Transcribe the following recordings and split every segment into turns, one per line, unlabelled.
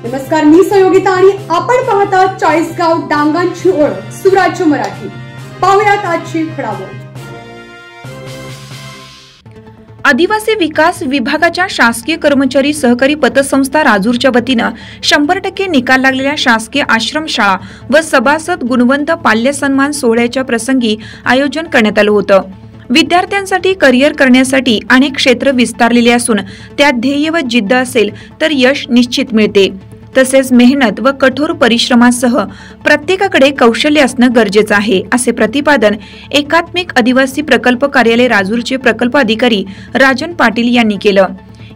नमस्कार, मी संयोगिता आणि आपण पाहता चाळीसगाव डांगांची ओळख सुराज्य मराठी। पाहुयात आजची घडामोड।
आदिवासी विकास विभागाच्या शासकीय कर्मचारी सहकारी पतसंस्था राजूरच्या वतीने 100% निकाल लागलेल्या शासकीय आश्रमशाळा व सभासद गुणवंत पाल्य सन्मान सोहळ्याच्या प्रसंगी आयोजन करण्यात आलं होतं। विद्यार्थ्यांसाठी करिअर करण्यासाठी अनेक क्षेत्र विस्तारलेले असून त्यात ध्येय व जिद्द असेल तर यश निश्चित मिळते। तसेच मेहनत व कठोर परिश्रमासह प्रत्येकाकडे कौशल्य असणं गरजेचं आहे, असे प्रतिपादन एकात्मिक आदिवासी प्रकल्प कार्यालय राजूरचे प्रकल्प अधिकारी राजन पाटील यांनी केलं।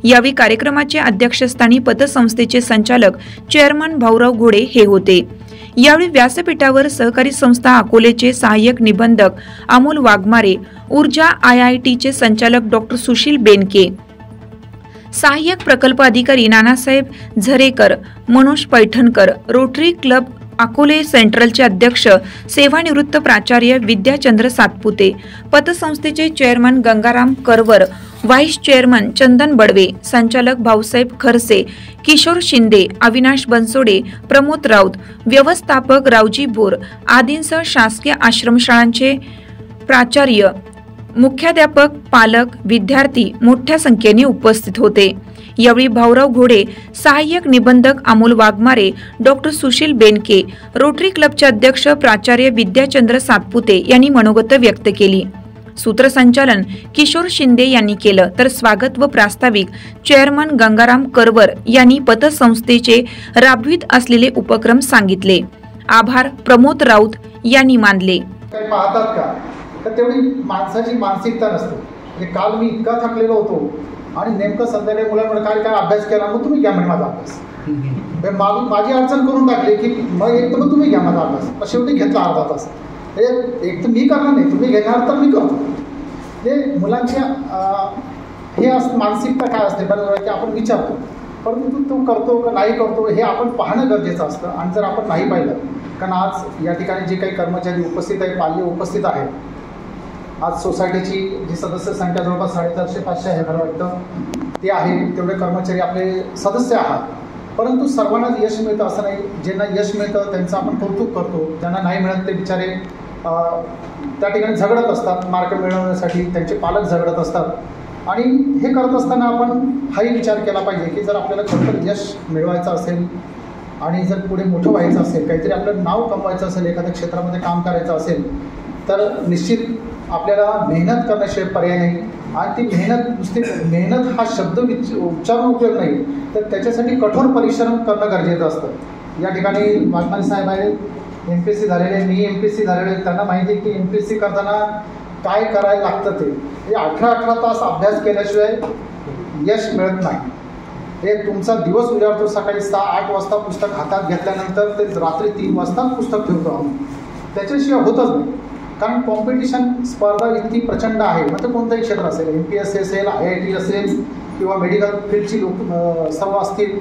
यावेळी कार्यक्रमाचे अध्यक्षस्थानी पतसंस्थेचे संचालक चेअरमन भाऊराव घोडे हे होते। यावेळी व्यासपीठावर सहकारी संस्था अकोलेचे सहाय्यक निबंधक अमोल वाघमारे, ऊर्जा IITचे संचालक डॉक्टर सुशील बेनके, सहाय्यक प्रकल्प अधिकारी नानासाहेब झरेकर, मनोज पैठणकर, रोटरी क्लब अकोले सेंट्रलचे अध्यक्ष सेवानिवृत्त प्राचार्य विद्याचंद्र सातपुते, पतसंस्थेचे chairman Gangaram Karvar, vice chairman Chandan Badve, संचालक भाऊसाहेब खरसे, किशोर शिंदे, अविनाश बनसोडे, प्रमोद राऊत, व्यवस्थापक रावजी बोर आदींसह शासकीय आश्रमशाळांचे प्राचार्य, मुख्याध्यापक, पालक, विद्यार्थी मोठ्या संख्येने उपस्थित होते। यावेळी भाऊराव घोडे, सहाय्यक निबंधक अमोल वाघमारे, डॉक्टर सुशील बेनके, रोटरी क्लबचे अध्यक्ष प्राचार्य विद्याचंद्र सातपुते यांनी मनोगत व्यक्त केली। सूत्रसंचालन किशोर शिंदे यांनी केलं, तर स्वागत व प्रास्ताविक चेअरमन गंगाराम करवर यांनी पतसंस्थेचे राबवित असलेले उपक्रम सांगितले। आभार प्रमोद राऊत यांनी मानले।
पाहतात का तर तेवढी माणसाची मानसिकता नसते। म्हणजे काल मी इतका थकलेलो होतो आणि नेमकं संध्याकाळी मुलांकडे काय अभ्यास केला, मग तुम्ही घ्या म्हणे माझा अभ्यास। माझी अडचण करून टाकली की मग एक तर मग तुम्ही घ्या माझा अभ्यास। शेवटी घेतला अर्धा तास। एक तर मी करणार नाही, तुम्ही घेणार तर मी करतो। हे मुलांच्या हे मानसिकता काय असते बरोबर की आपण विचारतो, परंतु तो करतो का नाही करतो हे आपण पाहणं गरजेचं असतं। आणि जर आपण नाही पाहिलं, कारण आज या ठिकाणी जे काही कर्मचारी उपस्थित आहे, पाल्य उपस्थित आहेत, आज सोसायटीची जी सदस्य संख्या जवळपास 450-500 आहे मला वाटतं, ते आहे तेवढे कर्मचारी आपले सदस्य आहात। परंतु सर्वांनाच यश मिळतं असं नाही। ज्यांना यश मिळतं त्यांचं आपण कौतुक करतो, ज्यांना नाही मिळत ते बिचारे त्या ठिकाणी झगडत असतात मार्क मिळवण्यासाठी, त्यांचे पालक झगडत असतात। आणि हे करत असताना आपण हाही विचार केला पाहिजे की जर आपल्याला खरोखर यश मिळवायचं असेल आणि जर पुढे मोठं व्हायचं असेल, काहीतरी आपलं नाव कमवायचं असेल, एखाद्या क्षेत्रामध्ये काम करायचं असेल, तर निश्चित आपल्याला मेहनत करण्याशिवाय पर्याय नाही। आणि ती मेहनत, नुसती मेहनत हा शब्द उच्चारून उपयोग नाही, तर त्याच्यासाठी कठोर परिश्रम करणं गरजेचं असतं। या ठिकाणी वाघमारे साहेब आहेत, MPSC झालेले, मी MPSC झालेले, त्यांना माहिती आहे की MPSC करताना काय करायला लागतं ते 18 तास अभ्यास केल्याशिवाय यश मिळत नाही। हे तुमचा दिवस उजाडतो, सकाळी 6-8 वाजता पुस्तक हातात घेतल्यानंतर ते रात्री 3 वाजता पुस्तक ठेवतो आम्ही, त्याच्याशिवाय होतच नाही। कारण कॉम्पिटिशन, स्पर्धा इतकी प्रचंड आहे, मग ते कोणतंही क्षेत्र असेल, MPSC असेल, IIT असेल किंवा मेडिकल फील्डची लोक सर्व असतील।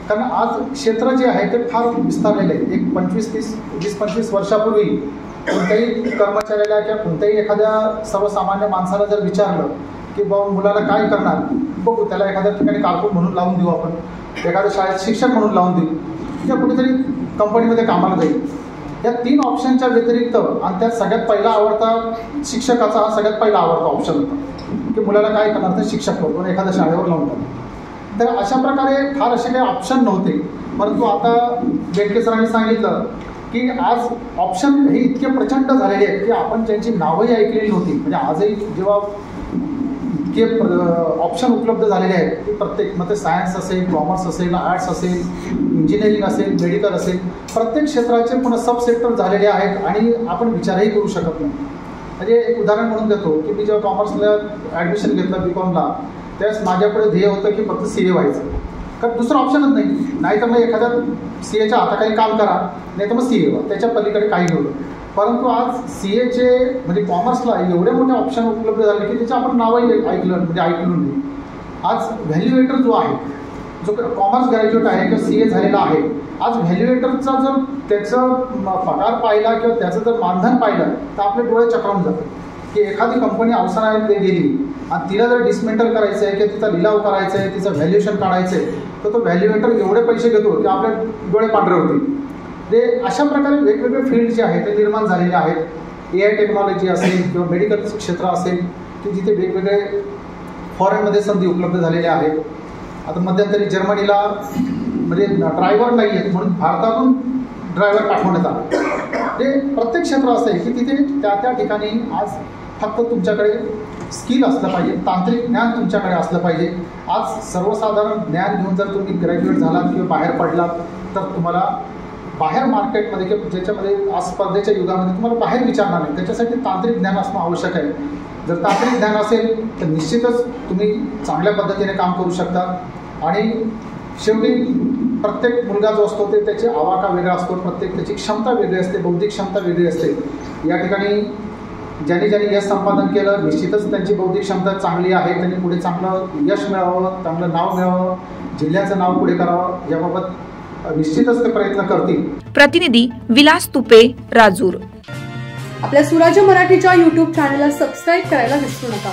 कारण आज क्षेत्र जे आहे ते फार विस्तारलेलं आहे। एक 20-25 वर्षापूर्वी कोणत्याही कर्मचाऱ्याला किंवा कोणत्याही एखाद्या सर्वसामान्य माणसाला जर विचारलं की बाबा मुलाला काय करणार, बघू त्याला एखाद्या ठिकाणी कारकून म्हणून लावून देऊ, आपण एखाद्या शाळेत शिक्षक म्हणून लावून देऊ किंवा कुठेतरी कंपनीमध्ये कामाला जाईल। या 3 ऑप्शनच्या व्यतिरिक्त आणि त्यात सगळ्यात पहिला आवडता शिक्षकाचा हा सगळ्यात पहिला आवडता ऑप्शन होता की मुलाला काय करणार तर शिक्षक करून एखाद्या शाळेवर लावून टाकतो। तर अशा प्रकारे फार असे काही ऑप्शन नव्हते। परंतु आता बेनके सरांनी सांगितलं की आज ऑप्शन हे इतके प्रचंड झालेले आहेत की आपण ज्यांची नावही ऐकलेली नव्हती। म्हणजे आजही जेव्हा इतके ऑप्शन उपलब्ध झालेले आहेत की प्रत्येक, मग ते सायन्स असेल, कॉमर्स असेल, आर्ट्स असेल, इंजिनिअरिंग असेल, मेडिकल असेल, प्रत्येक क्षेत्राचे पुन्हा सब सेक्टर झालेले आहेत आणि आपण विचारही करू शकत नाही। म्हणजे एक उदाहरण म्हणून देतो की मी जेव्हा कॉमर्सला ॲडमिशन घेतलं BComला, त्यावेळेस माझ्यापुढे ध्येय होतं की फक्त CA व्हायचं, कारण दुसरं ऑप्शनच नाही तर मग एखाद्या CAच्या हाताखाली काम करा, नाही तर मग CA व्हा, त्याच्या पलीकडे काही नव्हतं। परंतु आज CAचे म्हणजे कॉमर्सला एवढे मोठे ऑप्शन उपलब्ध झाले की त्याचं आपण नावही ऐकलं नाही। आज व्हॅल्युएटर जो आहे, जो कॉमर्स ग्रॅज्युएट आहे किंवा CA झालेला आहे, आज व्हॅल्युएटरचा जर त्याचं पगार पाहिला किंवा त्याचं जर मानधन पाहिलं तर आपले डोळे चक्रावून जातात। की एखादी कंपनी अवसरामध्ये गेली आणि तिला जर डिसमेंटल करायचं आहे किंवा तिचा लिलाव करायचा आहे, तिचं व्हॅल्युएशन काढायचं आहे, तर तो व्हॅल्युएटर एवढे पैसे घेतो की आपले डोळे पांढरे होतील. ते अशा प्रकारे वेगवेगळे फील्ड जे आहेत ते निर्माण झालेले आहेत. AI टेक्नॉलॉजी असेल किंवा मेडिकल क्षेत्र असेल की जिथे वेगवेगळे फॉरेनमध्ये संधी उपलब्ध झालेल्या आहेत. आता मध्यंतरी जर्मनीला म्हणजे ड्रायव्हर नाही आहेत म्हणून भारतातून ड्रायव्हर पाठवण्यात आला. ते प्रत्येक क्षेत्र असं आहे की तिथे त्या ठिकाणी आज फक्त तुमच्याकडे स्किल असलं पाहिजे, तांत्रिक ज्ञान तुमच्याकडे असलं पाहिजे. आज सर्वसाधारण ज्ञान घेऊन जर तुम्ही ग्रॅज्युएट झालात किंवा बाहेर पडलात तर तुम्हाला बाहेर मार्केटमध्ये किंवा ज्याच्यामध्ये आज स्पर्धेच्या युगामध्ये तुम्हाला बाहेर विचारणार नाही. त्याच्यासाठी तांत्रिक ज्ञान असणं आवश्यक आहे. जर तांत्रिक ज्ञान असेल तर निश्चितच तुम्ही चांगल्या पद्धतीने काम करू शकता. आणि शेवटी प्रत्येक मुलगा जो असतो ते त्याची आवाका वेगळा असतो, प्रत्येक त्याची क्षमता वेगळी असते, बौद्धिक क्षमता वेगळी असते. या ठिकाणी ज्यांनी यश संपादन केलं निश्चितच त्यांची बौद्धिक क्षमता चांगली आहे. त्यांनी पुढे चांगलं यश मिळावं, चांगलं नाव मिळावं, जिल्ह्याचं नाव पुढे करावं याबाबत निश्चितच ते प्रयत्न करतील.
प्रतिनिधी विलास तुपे, राजूर.
आपल्या सुराज्य मराठीच्या YouTube चॅनलला सबस्क्राईब करायला विसरू नका.